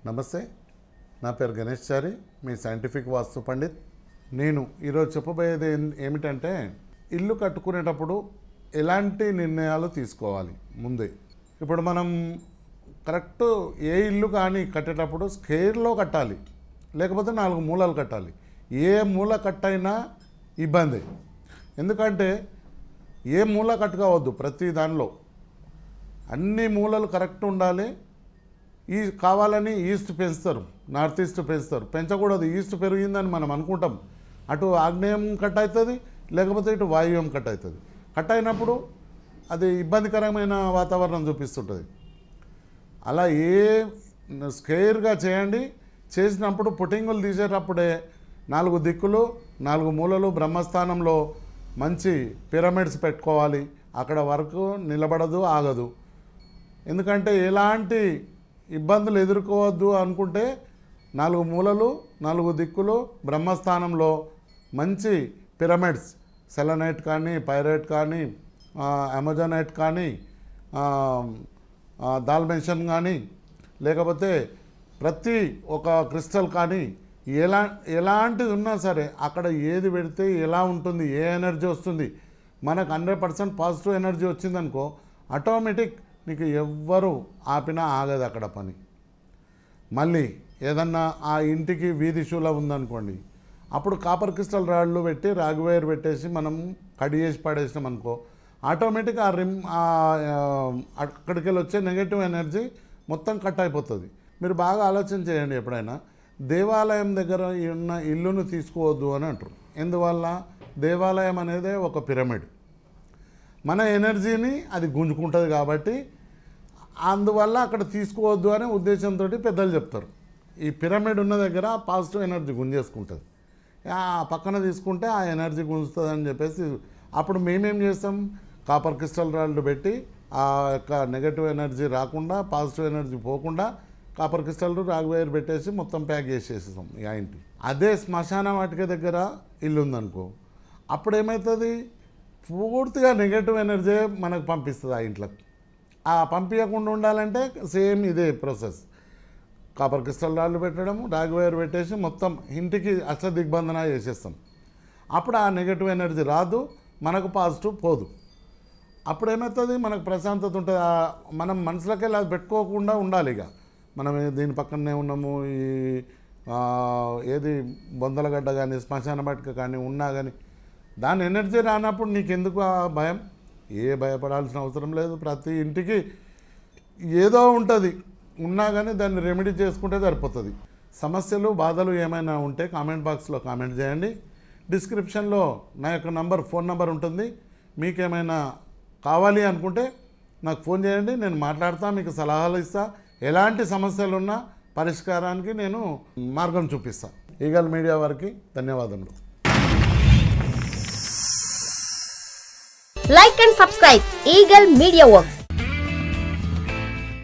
నమస్తే, నా పేరు గణేష్ చారి, మీ సైంటిఫిక్ వాస్తు పండిత్. నేను ఈరోజు చెప్పబోయేది ఏమిటంటే ఇల్లు కట్టుకునేటప్పుడు ఎలాంటి నిర్ణయాలు తీసుకోవాలి ముందే. ఇప్పుడు మనం కరెక్ట్ ఏ ఇల్లు కానీ కట్టేటప్పుడు స్క్వేర్లో కట్టాలి, లేకపోతే 4 మూలలు కట్టాలి. ఏ మూల కట్టైనా ఇబ్బంది. ఎందుకంటే ఏ మూల కట్టుకోవద్దు, ప్రతి దానిలో అన్ని మూలలు కరెక్ట్ ఉండాలి. కావాలని ఈస్ట్ పెంచుతారు, నార్త్ ఈస్ట్ పెంచుతారు. పెంచకూడదు. ఈస్ట్ పెరిగిందని మనం అనుకుంటాం, అటు ఆగ్నేయం కట్ అవుతుంది, లేకపోతే ఇటు వాయువ్యం కట్ అవుతుంది. కట్ అయినప్పుడు అది ఇబ్బందికరమైన వాతావరణం చూపిస్తుంటుంది. అలా స్క్వేర్గా చేయండి. చేసినప్పుడు పుట్టింగులు తీసేటప్పుడే 4 దిక్కులు 4 మూలలు బ్రహ్మస్థానంలో మంచి పిరమిడ్స్ పెట్టుకోవాలి. అక్కడ వరకు నిలబడదు, ఆగదు. ఎందుకంటే ఎలాంటి ఇబ్బందులు ఎదుర్కోవద్దు అనుకుంటే 4 మూలలు 4 దిక్కులు బ్రహ్మస్థానంలో మంచి పిరమిడ్స్, సెలనైట్ కానీ, పైరైట్ కానీ, అమెజోనైట్ కానీ, దాల్మెన్షన్ కానీ, లేకపోతే ప్రతి ఒక క్రిస్టల్ కానీ ఎలాంటిది ఉన్నా సరే అక్కడ ఏది పెడితే ఎలా ఉంటుంది, ఏ ఎనర్జీ వస్తుంది. మనకు 100% పాజిటివ్ ఎనర్జీ వచ్చిందనుకో, ఆటోమేటిక్ నీకు ఎవ్వరు ఆపినా ఆగదు అక్కడ పని. మళ్ళీ ఏదన్నా ఆ ఇంటికి వీధి శూల ఉందనుకోండి, అప్పుడు కాపర్ క్రిస్టల్ రాళ్ళు పెట్టి రాగివైర్ పెట్టేసి మనం కడి చేసి పడేసినాం అనుకో, ఆటోమేటిక్ అక్కడికి వెళ్ళి వచ్చే నెగటివ్ ఎనర్జీ మొత్తం కట్ అయిపోతుంది. మీరు బాగా ఆలోచన చేయండి. ఎప్పుడైనా దేవాలయం దగ్గర ఉన్న ఇల్లును తీసుకోవద్దు అని అంటారు. ఎందువల్ల? దేవాలయం అనేది ఒక పిరమిడ్, మన ఎనర్జీని అది గుంజుకుంటుంది కాబట్టి, అందువల్ల అక్కడ తీసుకోవద్దు అనే ఉద్దేశంతో పెద్దలు చెప్తారు. ఈ పిరమిడ్ ఉన్న దగ్గర పాజిటివ్ ఎనర్జీ గుంజేసుకుంటుంది, పక్కన తీసుకుంటే ఆ ఎనర్జీ గుంజుతుంది అని చెప్పేసి అప్పుడు మేమేం చేస్తాం, కాపర్ క్రిస్టల్ రాళ్ళు పెట్టి ఆ యొక్క నెగటివ్ ఎనర్జీ రాకుండా, పాజిటివ్ ఎనర్జీ పోకుండా కాపర్ క్రిస్టల్ రాగివైర్ పెట్టేసి మొత్తం ప్యాక్ చేసేస్తాం ఆ ఇంటి. అదే శ్మశాన వాటిక దగ్గర ఇల్లు ఉందనుకో, అప్పుడు ఏమవుతుంది, పూర్తిగా నెగటివ్ ఎనర్జీ మనకు పంపిస్తుంది ఆ ఇంట్లోకి. ఆ పంపించకుండా ఉండాలంటే సేమ్ ఇదే ప్రాసెస్. కాపర్ క్రిస్టల్ రాళ్ళు పెట్టడం, రాగివైర్ పెట్టేసి మొత్తం ఇంటికి అష్టదిగ్బంధన చేసేస్తాం. అప్పుడు ఆ నెగటివ్ ఎనర్జీ రాదు, మనకు పాజిటివ్ పోదు. అప్పుడు ఏమవుతుంది, మనకు ప్రశాంతత ఉంటుంది. మనం మనసులోకి అది పెట్టుకోకుండా ఉండాలి. ఇక మనం దీని పక్కనే ఉన్నాము, ఈ ఏది బొందలగడ్డ కానీ శ్మశాన వాటిక కానీ ఉన్నా కానీ దాని ఎనర్జీ రానప్పుడు నీకెందుకు ఆ భయం? భయపడాల్సిన అవసరం లేదు. ప్రతి ఇంటికి ఏదో ఉంటుంది, ఉన్నా కానీ దాన్ని రెమెడీ చేసుకుంటే సరిపోతుంది. సమస్యలు, బాధలు ఏమైనా ఉంటే కామెంట్ బాక్స్లో కామెంట్ చేయండి. డిస్క్రిప్షన్లో నా యొక్క ఫోన్ నంబర్ ఉంటుంది. మీకేమైనా కావాలి అనుకుంటే నాకు ఫోన్ చేయండి, నేను మాట్లాడతా, మీకు సలహాలు ఇస్తా. ఎలాంటి సమస్యలు ఉన్నా పరిష్కారానికి నేను మార్గం చూపిస్తాను. ఈగల్ మీడియా వారికి ధన్యవాదములు. Like and subscribe Eagle Media Works.